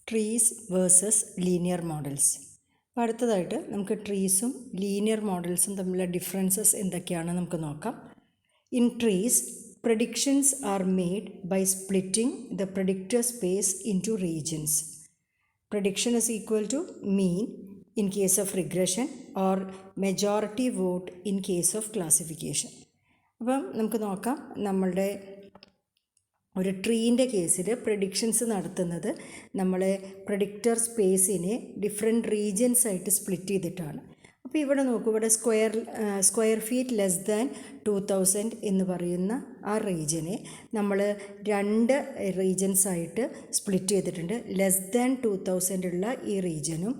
Trees versus linear models. അപ്പോൾ അടുത്തതായിട്ട് നമുക്ക് ട്രീസും ലീനിയർ മോഡൽസും തമ്മിലുള്ള ഡിഫറൻസസ് എന്തൊക്കെയാണെന്ന് നമുക്ക് നോക്കാം. In trees, predictions are made by splitting the predictor space into regions. Prediction is equal to mean in case of regression or majority vote in case of classification. അപ്പം നമുക്ക് നോക്കാം, നമ്മളുടെ ഒരു ട്രീൻ്റെ കേസിൽ പ്രഡിക്ഷൻസ് നടത്തുന്നത് നമ്മൾ പ്രഡിക്റ്റർ സ്പേസിനെ ഡിഫറെൻറ്റ് റീജിയൻസ് ആയിട്ട് split ചെയ്തിട്ടാണ്. അപ്പോൾ ഇവിടെ നോക്കൂ, ഇവിടെ സ്ക്വയർ ഫീറ്റ് ലെസ് ദാൻ 2000 എന്ന് പറയുന്ന ആ റീജിയനെ നമ്മൾ രണ്ട് റീജിയൻസ് ആയിട്ട് സ്പ്ലിറ്റ് ചെയ്തിട്ടുണ്ട്. ലെസ് ദാൻ 2000 ഉള്ള ഈ റീജിയനും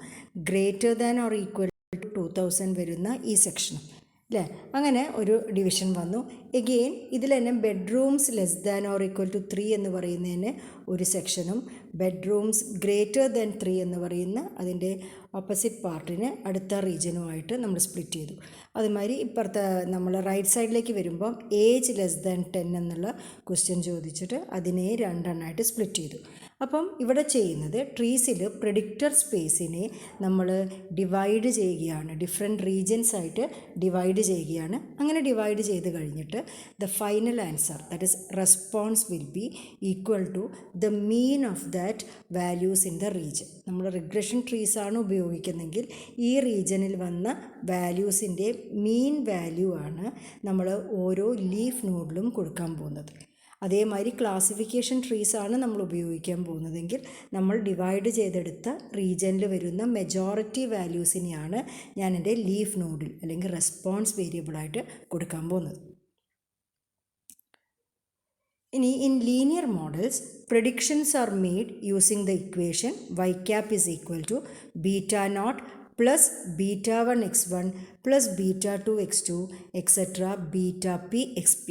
greater than or equal to 2000 വരുന്ന ഈ സെക്ഷനും അല്ലേ, അങ്ങനെ ഒരു ഡിവിഷൻ വന്നു. എഗെയിൻ ഇതിൽ തന്നെ bedrooms less than or equal to 3 എന്ന് പറയുന്നതിന് ഒരു സെക്ഷനും ബെഡ്റൂംസ് ഗ്രേറ്റർ ദാൻ 3 എന്ന് പറയുന്ന അതിൻ്റെ ഓപ്പോസിറ്റ് പാർട്ടിന് അടുത്ത റീജിയനുമായിട്ട് നമ്മൾ സ്പ്ലിറ്റ് ചെയ്തു. അതുമാതിരി ഇപ്പുറത്തെ നമ്മൾ റൈറ്റ് സൈഡിലേക്ക് വരുമ്പം ഏജ് ലെസ് ദാൻ 10 എന്നുള്ള ക്വസ്റ്റ്യൻ ചോദിച്ചിട്ട് അതിനെ രണ്ടെണ്ണമായിട്ട് സ്പ്ലിറ്റ് ചെയ്തു. അപ്പം ഇവിടെ ചെയ്യുന്നത് ട്രീസിൽ പ്രെഡിക്റ്റർ സ്പേസിനെ നമ്മൾ ഡിവൈഡ് ചെയ്യുകയാണ്, ഡിഫറെൻറ്റ് റീജിയൻസ് ആയിട്ട് ഡിവൈഡ് ചെയ്യുകയാണ്. അങ്ങനെ ഡിവൈഡ് ചെയ്ത് കഴിഞ്ഞിട്ട് the final answer, that is response, will be equal to the mean of that values in the region. നമ്മൾ റിഗ്രഷൻ ട്രീസാണ് ഉപയോഗിക്കുന്നതെങ്കിൽ ഈ റീജിയനിൽ വന്ന വാല്യൂസിൻ്റെ മീൻ വാല്യൂ ആണ് നമ്മൾ ഓരോ ലീഫ് നോഡിലും കൊടുക്കാൻ പോകുന്നത്. അതേമാതിരി ക്ലാസിഫിക്കേഷൻ ട്രീസാണ് നമ്മൾ ഉപയോഗിക്കാൻ പോകുന്നതെങ്കിൽ നമ്മൾ ഡിവൈഡ് ചെയ്തെടുത്ത റീജിയനിൽ വരുന്ന മെജോറിറ്റി വാല്യൂസിനെയാണ് ഞാൻ എൻ്റെ ലീഫ് നോഡിൽ അല്ലെങ്കിൽ റെസ്പോൺസ് വേരിയബിളായിട്ട് കൊടുക്കാൻ പോകുന്നത്. ഇനി in linear models, predictions are made using the equation y cap is equal to beta naught plus beta 1 x1 plus beta 2 x2 etc. beta p xp.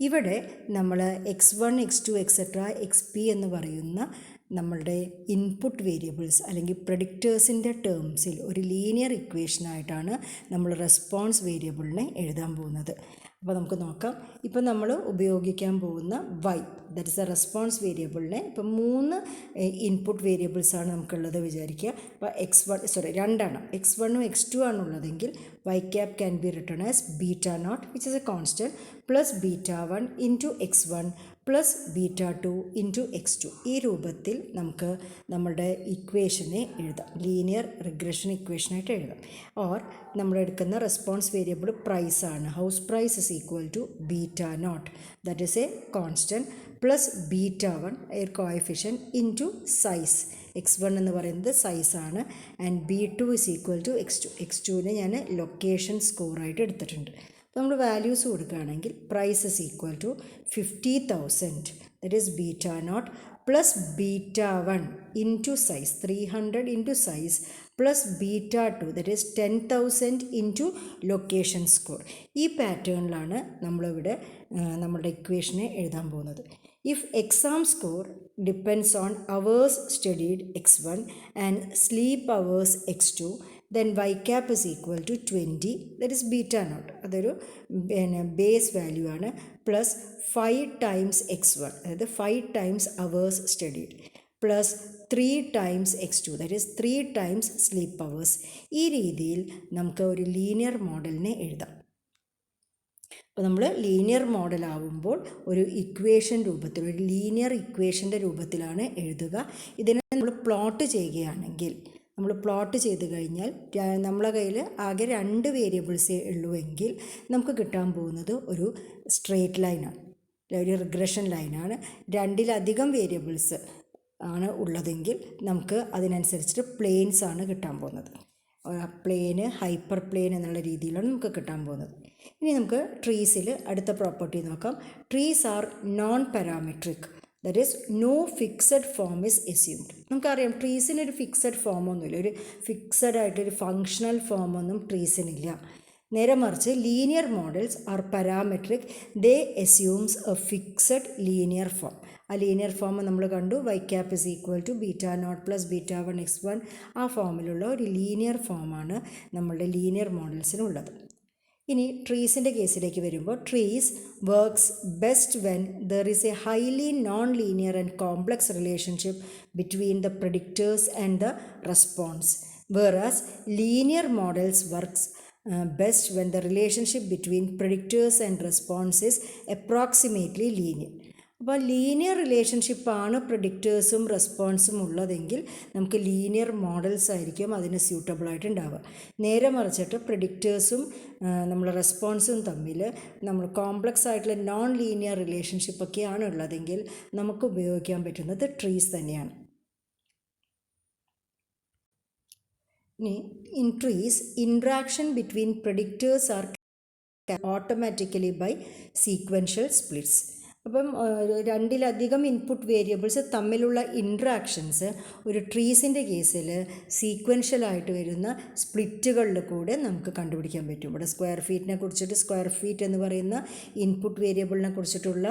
ഇവിടെ നമ്മൾ x1 x2 etc. xp എന്ന് പറയുന്ന നമ്മളുടെ input variables അല്ലെങ്കിൽ പ്രഡിക്റ്റേഴ്സിൻ്റെ ടേംസിൽ ഒരു linear ഇക്വേഷനായിട്ടാണ് നമ്മൾ response വേരിയബിളിനെ എഴുതാൻ പോകുന്നത്. അപ്പോൾ നമുക്ക് നോക്കാം. ഇപ്പോൾ നമ്മൾ ഉപയോഗിക്കാൻ പോകുന്ന y, that is A response വേരിയബിളിനെ ഇപ്പം 3 ഇൻപുട്ട് വേരിയബിൾസാണ് നമുക്കുള്ളത് വിചാരിക്കുക. അപ്പോൾ രണ്ടെണ്ണം x1ഉം x2 ആണുള്ളതെങ്കിൽ y cap can be written as beta naught which is a constant plus beta 1 into x1 plus beta 2 into x2. ഈ രൂപത്തിൽ നമുക്ക് നമ്മുടെ ഇക്വേഷനെ എഴുതാം, ലീനിയർ റിഗ്രഷൻ ഇക്വേഷനായിട്ട് എഴുതാം. ഓർ നമ്മൾ എടുക്കുന്ന റെസ്പോൺസ് വേരിയബിൾ പ്രൈസ് ആണ്. House price is equal to beta not, that is a constant, plus beta 1 air coefficient into size. x1 എന്ന് പറയുന്നത് സൈസാണ്. And b2 is equal to x2. x2നെ ഞാൻ ലൊക്കേഷൻ സ്കോറായിട്ട് എടുത്തിട്ടുണ്ട്. നമ്മൾ വാല്യൂസ് കൊടുക്കുകയാണെങ്കിൽ price is equal to 50,000, that is beta not, plus beta 1 into size 300 into size, plus beta 2 that is 10,000 into location score. ഈ പാറ്റേണിലാണ് നമ്മളിവിടെ നമ്മളുടെ ഇക്വേഷനെ എഴുതാൻ പോകുന്നത്. If exam score depends on hours studied x1 and sleep hours x2, then y cap is equal to 20, that is beta naught, അതൊരു base value ആണ്, plus 5 times x1, അതായത് 5 times hours studied, plus 3 times x2, that is 3 times sleep hours. ഈ രീതിയിൽ നമുക്ക് ഒരു linear മോഡലിനെ എഴുതാം. അപ്പോൾ നമ്മൾ ലീനിയർ മോഡലാവുമ്പോൾ ഒരു ഇക്വേഷൻ രൂപത്തിൽ, ഒരു ലീനിയർ ഇക്വേഷൻ്റെ രൂപത്തിലാണ് എഴുതുക. ഇതിനെ നമ്മൾ പ്ലോട്ട് ചെയ്യുകയാണെങ്കിൽ, നമ്മൾ പ്ലോട്ട് ചെയ്ത് കഴിഞ്ഞാൽ നമ്മളെ കയ്യിൽ ആകെ 2 വേരിയബിൾസേ ഉള്ളൂ എങ്കിൽ നമുക്ക് കിട്ടാൻ പോകുന്നത് ഒരു സ്ട്രെയിറ്റ് ലൈനാണ്, ഒരു റിഗ്രഷൻ ലൈനാണ്. 2-ലധികം വേരിയബിൾസ് ആണ് ഉള്ളതെങ്കിൽ നമുക്ക് അതിനനുസരിച്ചിട്ട് പ്ലെയിൻസ് ആണ് കിട്ടാൻ പോകുന്നത്. പ്ലെയിന്, ഹൈപ്പർ പ്ലെയിൻ എന്നുള്ള രീതിയിലാണ് നമുക്ക് കിട്ടാൻ പോകുന്നത്. ഇനി നമുക്ക് ട്രീസിൽ അടുത്ത പ്രോപ്പർട്ടി നോക്കാം. Trees are non parametric, that is no fixed form is assumed. നമുക്കറിയാം ട്രീസിനൊരു ഫിക്സഡ് ഫോമൊന്നുമില്ല, ഒരു ഫിക്സഡ് ആയിട്ടൊരു ഫങ്ഷണൽ ഫോമൊന്നും ട്രീസിനില്ല. നേരെ മറിച്ച് linear models are parametric, they assumes a fixed linear form. ആ ലീനിയർ ഫോം നമ്മൾ കണ്ടു, y cap is equal to beta not plus beta 1 x1. ആ ഫോമിലുള്ള ഒരു ലീനിയർ ഫോമാണ് നമ്മളുടെ ലീനിയർ മോഡൽസിനുള്ളത്. ഇനി ട്രീസിൻ്റെ കേസിലേക്ക് വരുമ്പോൾ trees works best when there is a highly non linear and complex relationship between the predictors and the response, whereas linear models works best when the relationship between predictors and response is approximately linear. അപ്പോൾ linear റിലേഷൻഷിപ്പാണ് പ്രെഡിക്റ്റേഴ്സും റെസ്പോൺസും ഉള്ളതെങ്കിൽ നമുക്ക് linear models ആയിരിക്കും അതിന് സ്യൂട്ടബിളായിട്ട് ഉണ്ടാവുക. നേരെ മറിച്ചിട്ട് പ്രെഡിക്റ്റേഴ്സും നമ്മൾ റെസ്പോൺസും തമ്മിൽ നമ്മൾ കോംപ്ലക്സ് ആയിട്ടുള്ള നോൺ ലീനിയർ റിലേഷൻഷിപ്പൊക്കെയാണ് ഉള്ളതെങ്കിൽ നമുക്ക് ഉപയോഗിക്കാൻ പറ്റുന്നത് ട്രീസ് തന്നെയാണ്. In trees, interaction between predictors are automatically by sequential splits. അപ്പം രണ്ടിലധികം ഇൻപുട്ട് വേരിയബിൾസ് തമ്മിലുള്ള ഇൻട്രാക്ഷൻസ് ഒരു ട്രീസിൻ്റെ കേസിൽ സീക്വൻഷ്യലായിട്ട് വരുന്ന സ്പ്ലിറ്റുകളിൽ കൂടെ നമുക്ക് കണ്ടുപിടിക്കാൻ പറ്റും. ഇവിടെ സ്ക്വയർ ഫീറ്റിനെ കുറിച്ചിട്ട് സ്ക്വയർ ഫീറ്റ് എന്ന് പറയുന്ന ഇൻപുട്ട് വേരിയബിളിനെ കുറിച്ചിട്ടുള്ള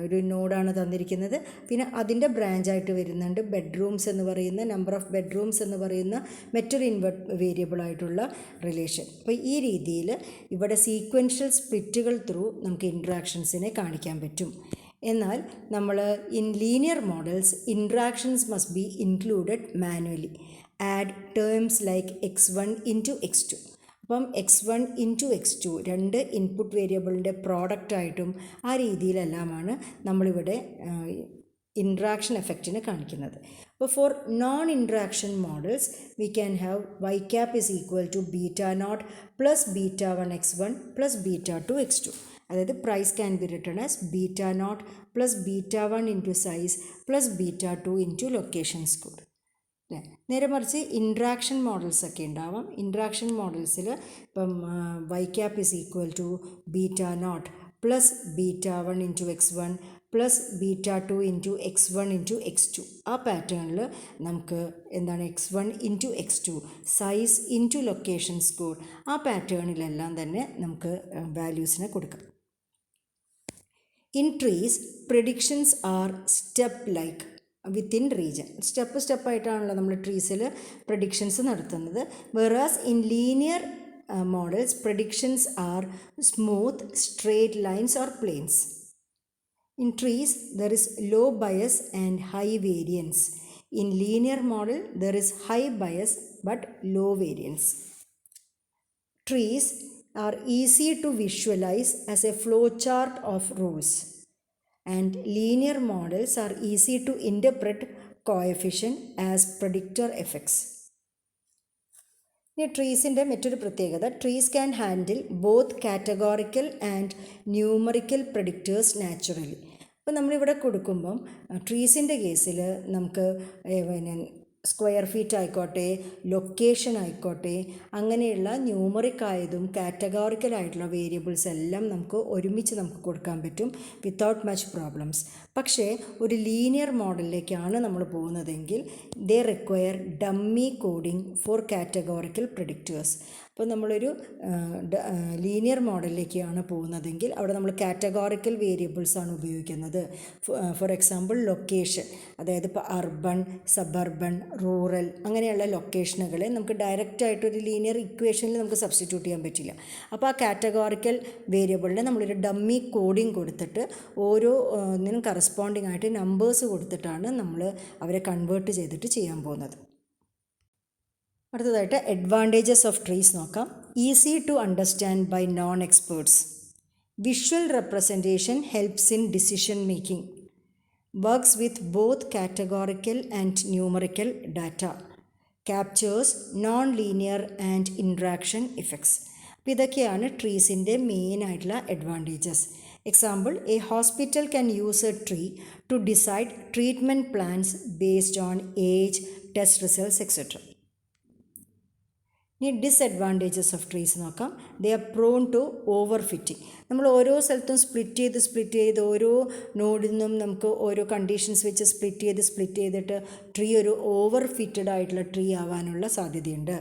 ഒരു നോഡാണ് തന്നിരിക്കുന്നത്. പിന്നെ അതിൻ്റെ ബ്രാഞ്ചായിട്ട് വരുന്നുണ്ട് ബെഡ്റൂംസ് എന്ന് പറയുന്ന നമ്പർ ഓഫ് ബെഡ്റൂംസ് എന്ന് പറയുന്ന മറ്റൊരു ഇൻപുട്ട് വേരിയബിളായിട്ടുള്ള റിലേഷൻ. അപ്പോൾ ഈ രീതിയിൽ ഇവിടെ സീക്വൻഷ്യൽ സ്പ്ലിറ്റുകൾ ത്രൂ നമുക്ക് ഇൻട്രാക്ഷൻസിനെ കാണിക്കാം പറ്റും. എന്നാൽ നമ്മൾ in linear models interactions must be included manually. Add terms like x1 into x2. അപ്പം x1 ഇൻറ്റു x2 രണ്ട് ഇൻപുട്ട് വേരിയബിളിൻ്റെ പ്രോഡക്റ്റായിട്ടും ആ രീതിയിലെല്ലാമാണ് നമ്മളിവിടെ ഇൻട്രാക്ഷൻ എഫക്റ്റിനെ കാണിക്കുന്നത്. അപ്പോൾ four non interaction models we can have y cap is equal to beta naught plus beta 1 x1 plus beta 2 x2. അതായത് price can be written as beta not plus beta 1 into size plus beta 2 into location score. അല്ലേ? നേരെ മറിച്ച് interaction models ഒക്കെ ഉണ്ടാവാം. Interaction മോഡൽസിൽ ഇപ്പം y cap is equal to beta not plus beta 1 into x1 plus beta 2 into x1 into x2. ആ പാറ്റേണിൽ നമുക്ക് എന്താണ് x1 into x2 size into location score ആ പാറ്റേണിലെല്ലാം തന്നെ നമുക്ക് വാല്യൂസിനെ കൊടുക്കാം. In trees, predictions are step-like within region. സ്റ്റെപ്പായിട്ടാണല്ലോ നമ്മൾ ട്രീസിൽ പ്രഡിക്ഷൻസ് നടത്തുന്നത്. വെറാസ് in linear models, predictions are smooth, straight lines or planes. In trees, there is low bias and high variance. In linear model, there is high bias but low variance. Trees are easy to visualize as a flowchart of rules, and linear models are easy to interpret coefficient as predictor effects. ഇനി ട്രീസിൻ്റെ മറ്റൊരു പ്രത്യേകത, trees can handle both categorical and numerical predictors naturally. അപ്പോൾ നമ്മളിവിടെ കൊടുക്കുമ്പം ട്രീസിൻ്റെ കേസിൽ നമുക്ക് പിന്നെ സ്ക്വയർ ഫീറ്റ് ആയിക്കോട്ടെ ലൊക്കേഷൻ ആയിക്കോട്ടെ അങ്ങനെയുള്ള ന്യൂമറിക് ആയതും കാറ്റഗോറിക്കലായിട്ടുള്ള വേരിയബിൾസ് എല്ലാം നമുക്ക് ഒരുമിച്ച് നമുക്ക് കൊടുക്കാൻ പറ്റും വിത്തൗട്ട് മച്ച് പ്രോബ്ലംസ്. പക്ഷേ ഒരു ലീനിയർ മോഡലിലേക്കാണ് നമ്മൾ പോകുന്നതെങ്കിൽ they require dummy coding for categorical predictors. അപ്പോൾ നമ്മളൊരു ലീനിയർ മോഡലിലേക്കാണ് പോകുന്നതെങ്കിൽ അവിടെ നമ്മൾ കാറ്റഗോറിക്കൽ വേരിയബിൾസാണ് ഉപയോഗിക്കുന്നത്. ഫോർ എക്സാമ്പിൾ ലൊക്കേഷൻ, അതായത് ഇപ്പോൾ അർബൺ, സബർബൺ, റൂറൽ അങ്ങനെയുള്ള ലൊക്കേഷനുകളെ നമുക്ക് ഡയറക്റ്റായിട്ടൊരു ലീനിയർ ഇക്വേഷനിൽ നമുക്ക് സബ്സ്റ്റിറ്റ്യൂട്ട് ചെയ്യാൻ പറ്റില്ല. അപ്പോൾ ആ കാറ്റഗോറിക്കൽ വേരിയബിളിനെ നമ്മളൊരു ഡമ്മി കോഡിങ് കൊടുത്തിട്ട് ഓരോ ഇതിനും കറസ്പോണ്ടിങ് ആയിട്ട് നമ്പേഴ്സ് കൊടുത്തിട്ടാണ് നമ്മൾ അവരെ കൺവേർട്ട് ചെയ്തിട്ട് ചെയ്യാൻ പോകുന്നത്. അടുത്തതായിട്ട് അഡ്വാൻറ്റേജസ് ഓഫ് ട്രീസ് നോക്കാം. Easy to understand by non experts. Visual representation helps in decision making. Works with both categorical and numerical data. Captures non linear and interaction effects. അപ്പോൾ ഇതൊക്കെയാണ് ട്രീസിൻ്റെ മെയിൻ ആയിട്ടുള്ള advantages. Example, a hospital can use a tree to decide treatment plans based on age, test results etcetera. ഇനി disadvantages of trees നോക്കാം. They are prone to overfitting. നമ്മൾ ഓരോ സ്ഥലത്തും split ചെയ്ത് ഓരോ നോഡിൽ നിന്നും നമുക്ക് ഓരോ കണ്ടീഷൻസ് വെച്ച് സ്പ്ലിറ്റ് ചെയ്തിട്ട് ട്രീ ഒരു ഓവർ ഫിറ്റഡ് ആയിട്ടുള്ള ട്രീ ആവാനുള്ള സാധ്യതയുണ്ട്.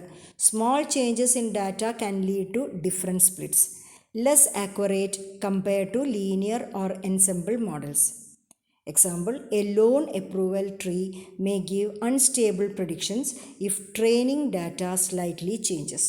Small changes in data can lead to different splits. Less accurate compared to linear or ensemble models. Example, a loan approval tree may give unstable predictions if training data slightly changes.